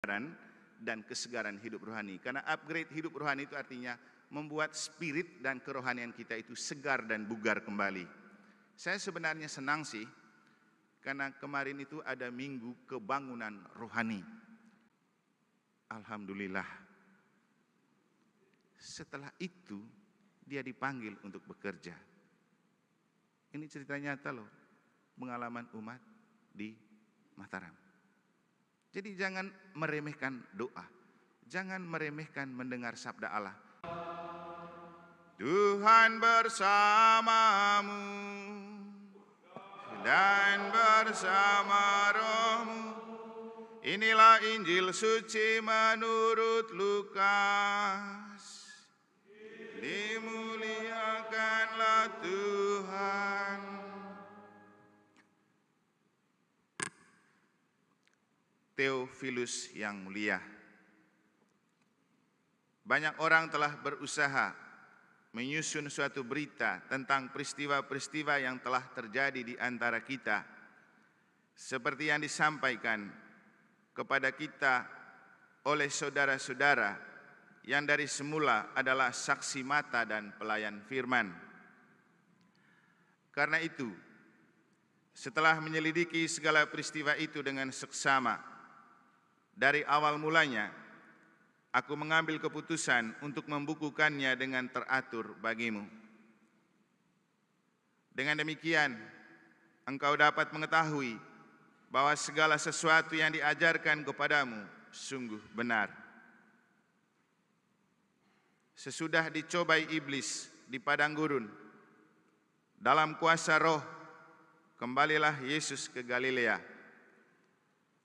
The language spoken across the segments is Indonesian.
dan kesegaran hidup rohani. Karena upgrade hidup rohani itu artinya membuat spirit dan kerohanian kita itu segar dan bugar kembali. Saya sebenarnya senang sih, karena kemarin itu ada minggu kebangunan rohani. Alhamdulillah. Setelah itu dia dipanggil untuk bekerja. Ini cerita nyata loh, pengalaman umat di Mataram. Jadi jangan meremehkan doa, jangan meremehkan mendengar sabda Allah. Tuhan bersamamu dan bersama rohmu. Inilah Injil suci menurut Lukas. Dimuliakanlah Tuhan. Theophilus yang mulia, banyak orang telah berusaha menyusun suatu berita tentang peristiwa-peristiwa yang telah terjadi di antara kita, seperti yang disampaikan kepada kita oleh saudara-saudara yang dari semula adalah saksi mata dan pelayan firman. Karena itu, setelah menyelidiki segala peristiwa itu dengan seksama, dari awal mulanya, aku mengambil keputusan untuk membukukannya dengan teratur bagimu. Dengan demikian, engkau dapat mengetahui bahwa segala sesuatu yang diajarkan kepadamu sungguh benar. Sesudah dicobai iblis di padang gurun, dalam kuasa roh, kembalilah Yesus ke Galilea.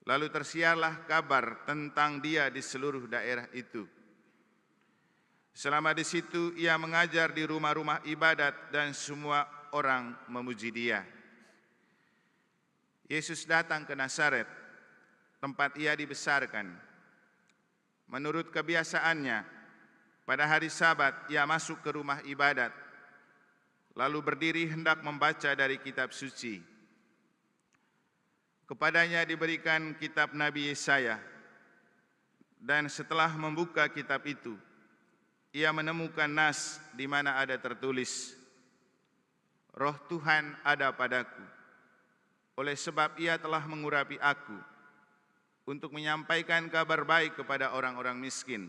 Lalu tersiarlah kabar tentang dia di seluruh daerah itu. Selama di situ ia mengajar di rumah-rumah ibadat dan semua orang memuji dia. Yesus datang ke Nazaret, tempat ia dibesarkan. Menurut kebiasaannya, pada hari Sabat ia masuk ke rumah ibadat, lalu berdiri hendak membaca dari kitab suci. Kepadanya diberikan kitab Nabi Yesaya, dan setelah membuka kitab itu, ia menemukan nas di mana ada tertulis, Roh Tuhan ada padaku, oleh sebab ia telah mengurapi aku, untuk menyampaikan kabar baik kepada orang-orang miskin.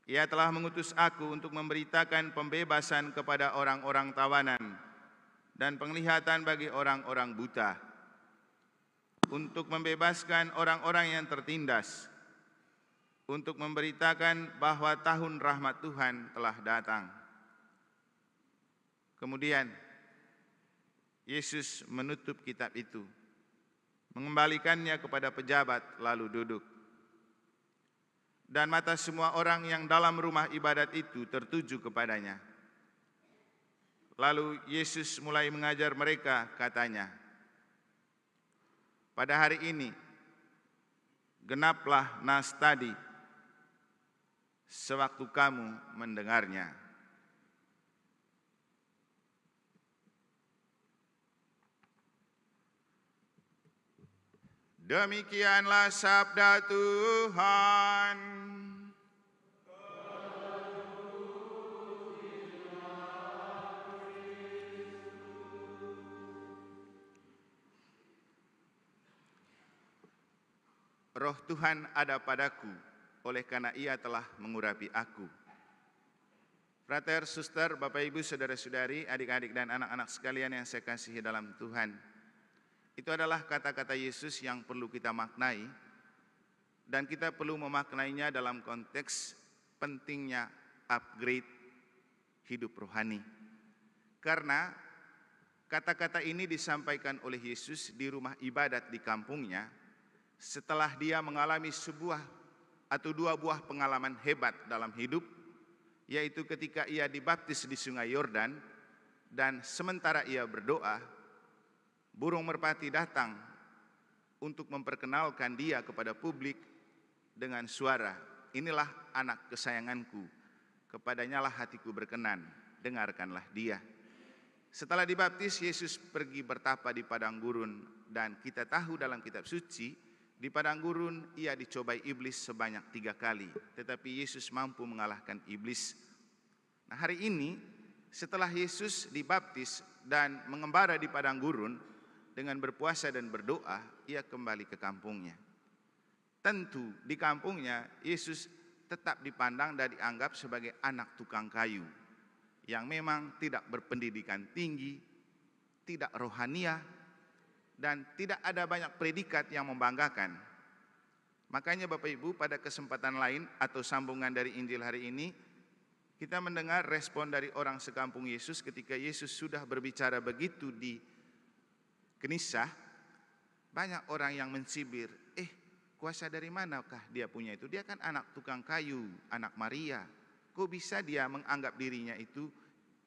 Ia telah mengutus aku untuk memberitakan pembebasan kepada orang-orang tawanan, dan penglihatan bagi orang-orang buta, untuk membebaskan orang-orang yang tertindas, untuk memberitakan bahwa tahun rahmat Tuhan telah datang. Kemudian Yesus menutup kitab itu, mengembalikannya kepada pejabat, lalu duduk. Dan mata semua orang yang dalam rumah ibadat itu tertuju kepadanya. Lalu Yesus mulai mengajar mereka, katanya, pada hari ini, genaplah nas tadi, sewaktu kamu mendengarnya. Demikianlah sabda Tuhan. Roh Tuhan ada padaku, oleh karena ia telah mengurapi aku. Frater, suster, Bapak Ibu, saudara-saudari, adik-adik dan anak-anak sekalian yang saya kasihi dalam Tuhan. Itu adalah kata-kata Yesus yang perlu kita maknai, dan kita perlu memaknainya dalam konteks pentingnya upgrade hidup rohani. Karena kata-kata ini disampaikan oleh Yesus di rumah ibadat di kampungnya, setelah dia mengalami sebuah atau dua buah pengalaman hebat dalam hidup, yaitu ketika ia dibaptis di Sungai Yordan, dan sementara ia berdoa, burung merpati datang untuk memperkenalkan dia kepada publik dengan suara, inilah anak kesayanganku, kepadanyalah hatiku berkenan, dengarkanlah dia. Setelah dibaptis, Yesus pergi bertapa di padang gurun, dan kita tahu dalam kitab suci, Di padang gurun ia dicobai iblis sebanyak 3 kali, tetapi Yesus mampu mengalahkan iblis. Nah, hari ini setelah Yesus dibaptis dan mengembara di padang gurun dengan berpuasa dan berdoa, ia kembali ke kampungnya. Tentu di kampungnya Yesus tetap dipandang dan dianggap sebagai anak tukang kayu yang memang tidak berpendidikan tinggi, tidak rohaniah, dan tidak ada banyak predikat yang membanggakan. Makanya Bapak Ibu, pada kesempatan lain atau sambungan dari Injil hari ini, kita mendengar respon dari orang sekampung Yesus ketika Yesus sudah berbicara begitu di Kenisah. Banyak orang yang mencibir, kuasa dari manakah dia punya itu? Dia kan anak tukang kayu, anak Maria. Kok bisa dia menganggap dirinya itu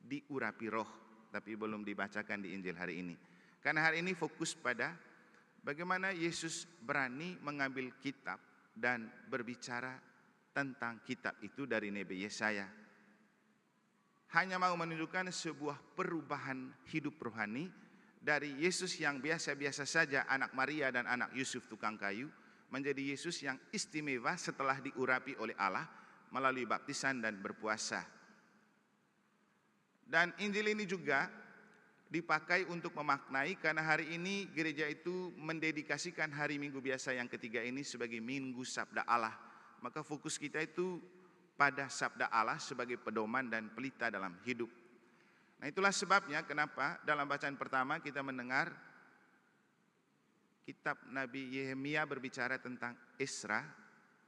diurapi roh? Tapi belum dibacakan di Injil hari ini. Karena hari ini fokus pada bagaimana Yesus berani mengambil kitab dan berbicara tentang kitab itu dari Nabi Yesaya. Hanya mau menunjukkan sebuah perubahan hidup rohani dari Yesus yang biasa-biasa saja, anak Maria dan anak Yusuf tukang kayu, menjadi Yesus yang istimewa setelah diurapi oleh Allah melalui baptisan dan berpuasa. Dan Injil ini juga dipakai untuk memaknai karena hari ini gereja itu mendedikasikan hari Minggu biasa yang ketiga ini sebagai Minggu Sabda Allah. Maka fokus kita itu pada Sabda Allah sebagai pedoman dan pelita dalam hidup. Nah, itulah sebabnya kenapa dalam bacaan pertama kita mendengar kitab Nabi Yehemia berbicara tentang Esra,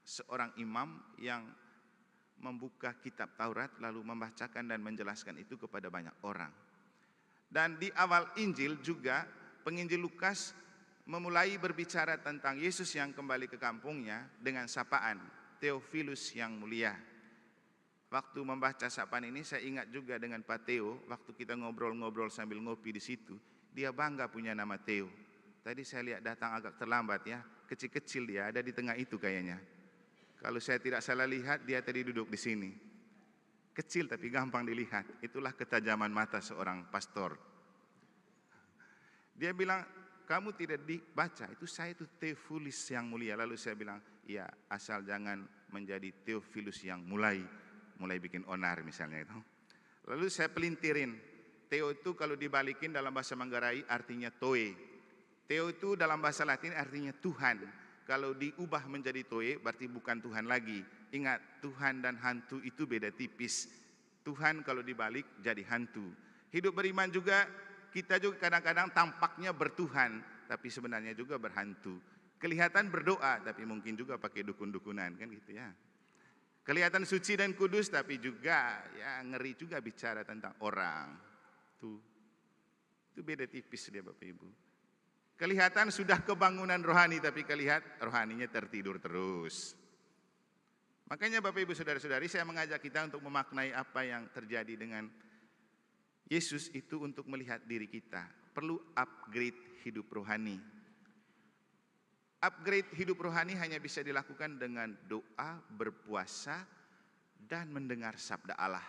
seorang imam yang membuka kitab Taurat lalu membacakan dan menjelaskan itu kepada banyak orang. Dan di awal Injil juga penginjil Lukas memulai berbicara tentang Yesus yang kembali ke kampungnya dengan sapaan Theophilus yang mulia. Waktu membaca sapaan ini saya ingat juga dengan Pak Theo, waktu kita ngobrol-ngobrol sambil ngopi di situ, dia bangga punya nama Theo. Tadi saya lihat datang agak terlambat ya, kecil-kecil dia ada di tengah itu kayaknya. Kalau saya tidak salah lihat dia tadi duduk di sini. Kecil tapi gampang dilihat, itulah ketajaman mata seorang pastor. Dia bilang, kamu tidak dibaca, itu saya itu Theophilus yang mulia. Lalu saya bilang, ya asal jangan menjadi Theophilus yang mulai bikin onar misalnya itu. Lalu saya pelintirin, Theo itu kalau dibalikin dalam bahasa Manggarai artinya toe. Theo itu dalam bahasa Latin artinya Tuhan. Kalau diubah menjadi toe berarti bukan Tuhan lagi. Ingat, Tuhan dan hantu itu beda tipis. Tuhan kalau dibalik jadi hantu. Hidup beriman juga, kita juga kadang-kadang tampaknya bertuhan, tapi sebenarnya juga berhantu. Kelihatan berdoa, tapi mungkin juga pakai dukun-dukunan, kan gitu ya. Kelihatan suci dan kudus, tapi juga ya ngeri juga bicara tentang orang. Itu beda tipis dia Bapak Ibu. Kelihatan sudah kebangunan rohani, tapi kelihatan rohaninya tertidur terus. Makanya Bapak Ibu Saudara-saudari, saya mengajak kita untuk memaknai apa yang terjadi dengan Yesus itu untuk melihat diri kita. Perlu upgrade hidup rohani. Upgrade hidup rohani hanya bisa dilakukan dengan doa, berpuasa, dan mendengar sabda Allah.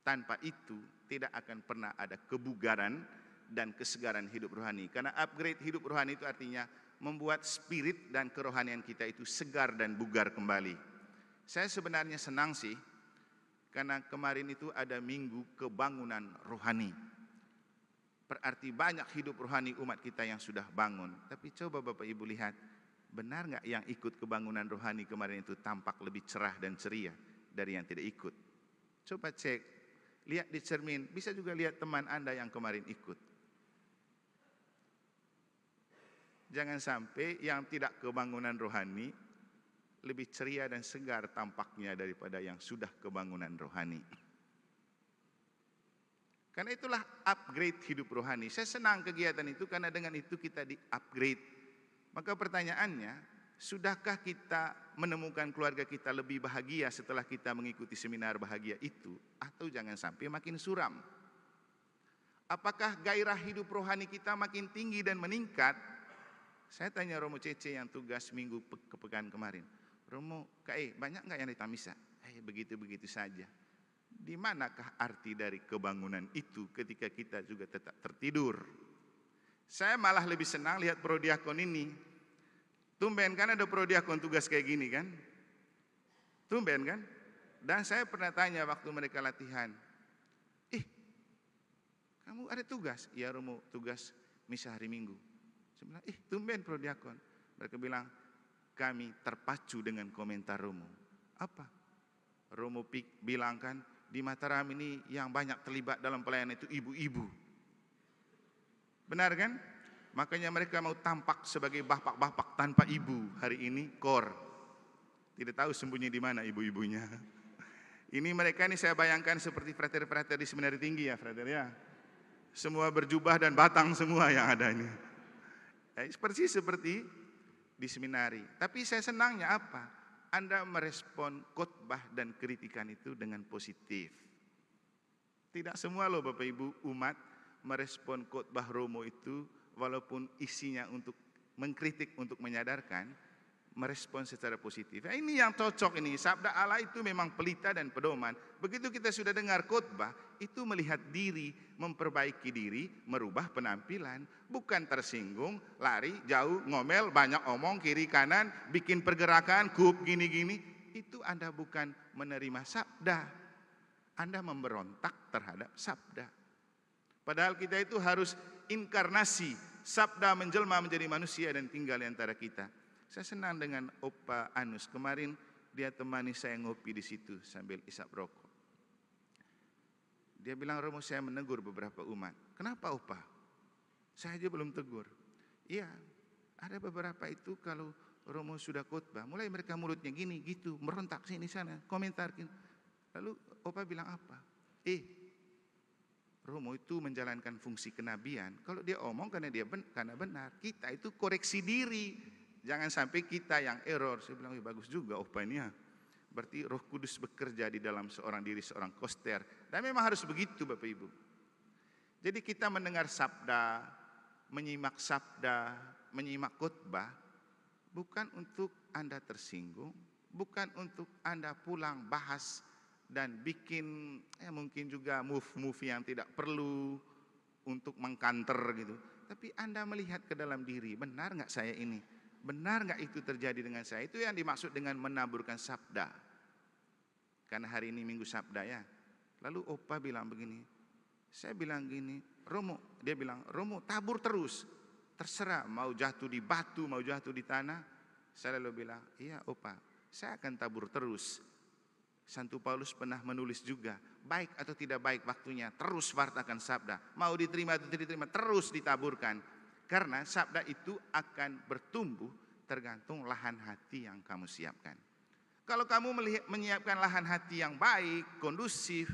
Tanpa itu tidak akan pernah ada kebugaran dan kesegaran hidup rohani. Karena upgrade hidup rohani itu artinya membuat spirit dan kerohanian kita itu segar dan bugar kembali. Saya sebenarnya senang sih, karena kemarin itu ada minggu kebangunan rohani. Berarti banyak hidup rohani umat kita yang sudah bangun. Tapi coba Bapak Ibu lihat, benar nggak yang ikut kebangunan rohani kemarin itu tampak lebih cerah dan ceria dari yang tidak ikut? Coba cek, lihat di cermin, bisa juga lihat teman Anda yang kemarin ikut. Jangan sampai yang tidak kebangunan rohani lebih ceria dan segar tampaknya daripada yang sudah kebangunan rohani. Karena itulah upgrade hidup rohani. Saya senang kegiatan itu karena dengan itu kita di-upgrade. Maka pertanyaannya, sudahkah kita menemukan keluarga kita lebih bahagia setelah kita mengikuti seminar bahagia itu? Atau jangan sampai makin suram? Apakah gairah hidup rohani kita makin tinggi dan meningkat? Saya tanya Romo Cece yang tugas minggu kepekaan kemarin. Romo, banyak nggak yang ditamisa? Begitu-begitu saja. Di manakah arti dari kebangunan itu ketika kita juga tetap tertidur? Saya malah lebih senang lihat prodiakon ini. Tumben kan ada prodiakon tugas kayak gini kan? Tumben kan? Dan saya pernah tanya waktu mereka latihan, kamu ada tugas? Iya Romo, tugas misa hari Minggu. Saya bilang, tumben prodiakon. Mereka bilang, kami terpacu dengan komentar Romo. Apa? Romo bilang kan, di Mataram ini yang banyak terlibat dalam pelayanan itu ibu-ibu. Benar kan? Makanya mereka mau tampak sebagai bapak-bapak tanpa ibu hari ini, kor. Tidak tahu sembunyi di mana ibu-ibunya. Ini mereka ini saya bayangkan seperti frater-frater di seminari tinggi ya, frater ya. Semua berjubah dan batang semua yang ada ini. Persis seperti di seminari. Tapi saya senangnya apa? Anda merespon khotbah dan kritikan itu dengan positif. Tidak semua loh Bapak Ibu umat merespon khotbah Romo itu walaupun isinya untuk mengkritik, untuk menyadarkan, merespon secara positif. Nah, ini yang cocok ini. Sabda Allah itu memang pelita dan pedoman. Begitu kita sudah dengar khotbah, itu melihat diri, memperbaiki diri, merubah penampilan. Bukan tersinggung, lari, jauh, ngomel, banyak omong, kiri kanan, bikin pergerakan, kup, gini-gini. Itu Anda bukan menerima sabda. Anda memberontak terhadap sabda. Padahal kita itu harus inkarnasi. Sabda menjelma menjadi manusia dan tinggal di antara kita. Saya senang dengan Opa Anus. Kemarin dia temani saya ngopi di situ sambil isap rokok. Dia bilang, Romo saya menegur beberapa umat. Kenapa Opa? Saya aja belum tegur. Iya, ada beberapa itu kalau Romo sudah khotbah, mulai mereka mulutnya gini, gitu, merontak sini sana, komentar. Lalu Opa bilang apa? Romo itu menjalankan fungsi kenabian. Kalau dia omong karena benar, kita itu koreksi diri. Jangan sampai kita yang error. Saya bilang, bagus juga Opa ini ya. Berarti Roh Kudus bekerja di dalam seorang diri, seorang koster. Dan memang harus begitu Bapak Ibu. Jadi kita mendengar sabda, menyimak khotbah, bukan untuk Anda tersinggung, bukan untuk Anda pulang bahas dan bikin mungkin juga move yang tidak perlu untuk mengkanter gitu. Tapi Anda melihat ke dalam diri, benar nggak saya ini? Benar nggak itu terjadi dengan saya? Itu yang dimaksud dengan menaburkan sabda. Karena hari ini minggu sabda ya. Lalu Opa bilang begini, saya bilang gini, Romo, dia bilang, Romo tabur terus. Terserah mau jatuh di batu, mau jatuh di tanah. Saya lalu bilang, iya Opa, saya akan tabur terus. Santo Paulus pernah menulis juga, baik atau tidak baik waktunya, terus wartakan sabda. Mau diterima atau tidak diterima, terus ditaburkan. Karena sabda itu akan bertumbuh tergantung lahan hati yang kamu siapkan. Kalau kamu menyiapkan lahan hati yang baik, kondusif,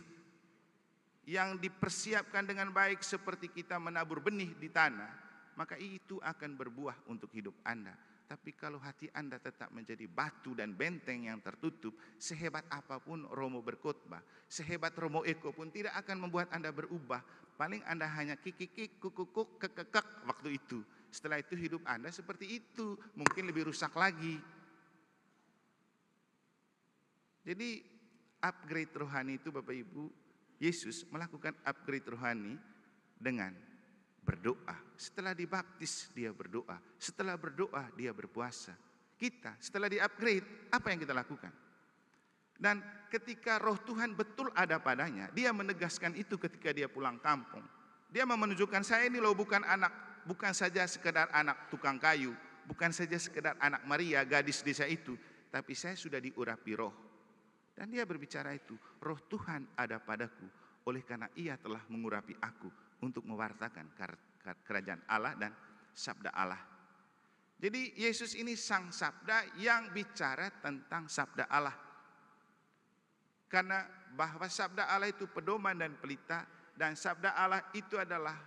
yang dipersiapkan dengan baik seperti kita menabur benih di tanah, maka itu akan berbuah untuk hidup Anda. Tapi kalau hati Anda tetap menjadi batu dan benteng yang tertutup, sehebat apapun Romo berkhotbah, sehebat Romo Eko pun tidak akan membuat Anda berubah. Paling Anda hanya kikikik, kukukuk, kekekek waktu itu. Setelah itu hidup Anda seperti itu, mungkin lebih rusak lagi. Jadi upgrade rohani itu Bapak Ibu, Yesus melakukan upgrade rohani dengan berdoa. Setelah dibaptis dia berdoa. Setelah berdoa dia berpuasa. Kita setelah di-upgrade, apa yang kita lakukan? Dan ketika roh Tuhan betul ada padanya, dia menegaskan itu ketika dia pulang kampung. Dia mau menunjukkan saya ini loh bukan saja sekedar anak tukang kayu, bukan saja sekedar anak Maria, gadis desa itu, tapi saya sudah diurapi roh. Dan dia berbicara itu, roh Tuhan ada padaku, oleh karena ia telah mengurapi aku untuk mewartakan kerajaan Allah dan sabda Allah. Jadi Yesus ini sang sabda yang bicara tentang sabda Allah. Karena bahwa sabda Allah itu pedoman dan pelita, dan sabda Allah itu adalah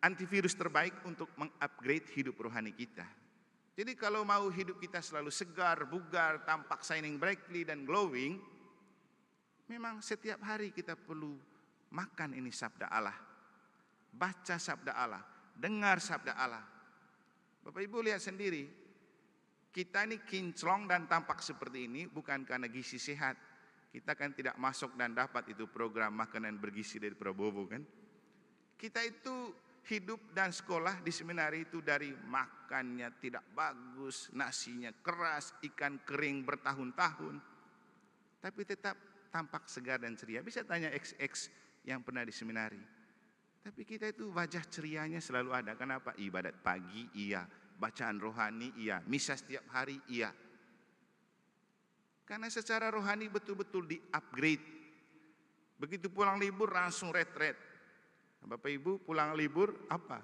antivirus terbaik untuk mengupgrade hidup rohani kita. Jadi kalau mau hidup kita selalu segar, bugar, tampak shining brightly dan glowing, memang setiap hari kita perlu makan ini sabda Allah. Baca sabda Allah, dengar sabda Allah. Bapak Ibu lihat sendiri, kita ini kinclong dan tampak seperti ini bukan karena gizi sehat. Kita kan tidak masuk dan dapat itu program makanan bergizi dari Prabowo kan. Kita itu hidup dan sekolah di seminari itu dari makannya tidak bagus, nasinya keras, ikan kering bertahun-tahun, tapi tetap tampak segar dan ceria. Bisa tanya XX yang pernah di seminari. Tapi kita itu wajah cerianya selalu ada. Kenapa? Ibadat pagi, iya. Bacaan rohani, iya. Misa setiap hari, iya. Karena secara rohani betul-betul di-upgrade. Begitu pulang libur langsung retret. Bapak Ibu pulang libur apa?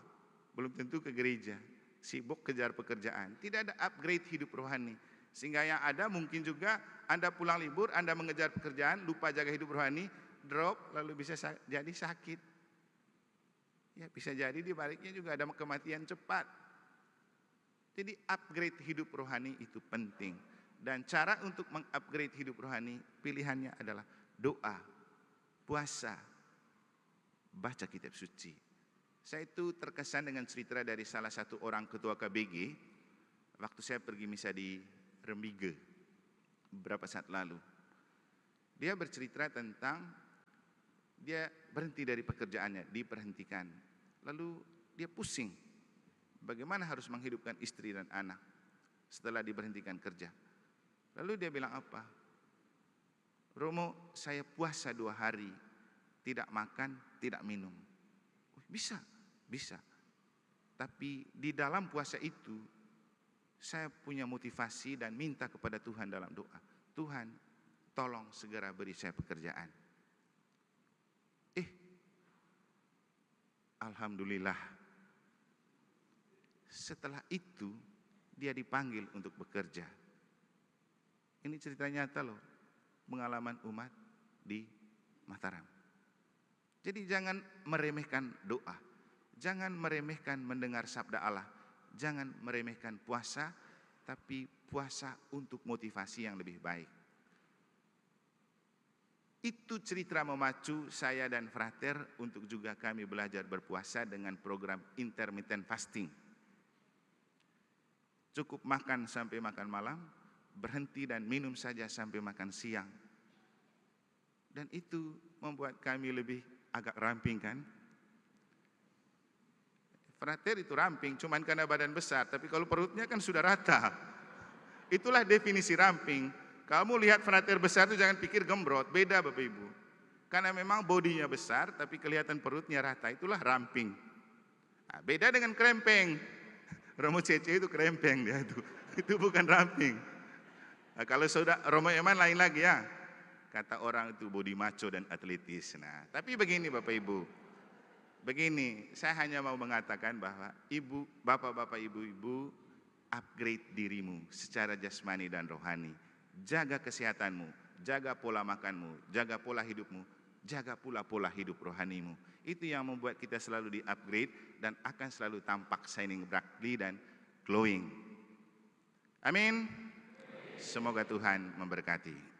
Belum tentu ke gereja. Sibuk kejar pekerjaan. Tidak ada upgrade hidup rohani. Sehingga yang ada mungkin juga Anda pulang libur, Anda mengejar pekerjaan, lupa jaga hidup rohani, drop, lalu bisa jadi sakit. Ya, bisa jadi di baliknya juga ada kematian cepat. Jadi upgrade hidup rohani itu penting. Dan cara untuk mengupgrade hidup rohani, pilihannya adalah doa, puasa, baca kitab suci. Saya itu terkesan dengan cerita dari salah satu orang ketua KBG waktu saya pergi misa di Rembige beberapa saat lalu. Dia bercerita tentang dia berhenti dari pekerjaannya, diberhentikan. Lalu dia pusing bagaimana harus menghidupkan istri dan anak setelah diberhentikan kerja. Lalu dia bilang apa? Romo, saya puasa 2 hari, tidak makan, tidak minum. Bisa, bisa. Tapi di dalam puasa itu, saya punya motivasi dan minta kepada Tuhan dalam doa. Tuhan, tolong segera beri saya pekerjaan. Alhamdulillah. Setelah itu, dia dipanggil untuk bekerja. Ini cerita nyata loh, pengalaman umat di Mataram. Jadi jangan meremehkan doa, jangan meremehkan mendengar sabda Allah, jangan meremehkan puasa, tapi puasa untuk motivasi yang lebih baik. Itu cerita memacu saya dan frater untuk juga kami belajar berpuasa dengan program intermittent fasting. Cukup makan sampai makan malam, berhenti dan minum saja sampai makan siang. Dan itu membuat kami lebih agak ramping kan. Frater itu ramping cuman karena badan besar, tapi kalau perutnya kan sudah rata. Itulah definisi ramping. Kamu lihat frater besar itu jangan pikir gembrot, beda Bapak Ibu. Karena memang bodinya besar tapi kelihatan perutnya rata, itulah ramping. Nah, beda dengan krempeng. Romo Cece itu krempeng dia itu. Itu bukan ramping. Nah, kalau saudara Romo Eman lain lagi ya. Kata orang itu body macho dan atletis. Nah, tapi begini Bapak Ibu. Begini, saya hanya mau mengatakan bahwa ibu, bapak-bapak, ibu-ibu, upgrade dirimu secara jasmani dan rohani. Jaga kesehatanmu, jaga pola makanmu, jaga pola hidupmu, jaga pula pola hidup rohanimu. Itu yang membuat kita selalu di-upgrade dan akan selalu tampak shining brightly dan glowing. Amin. Semoga Tuhan memberkati.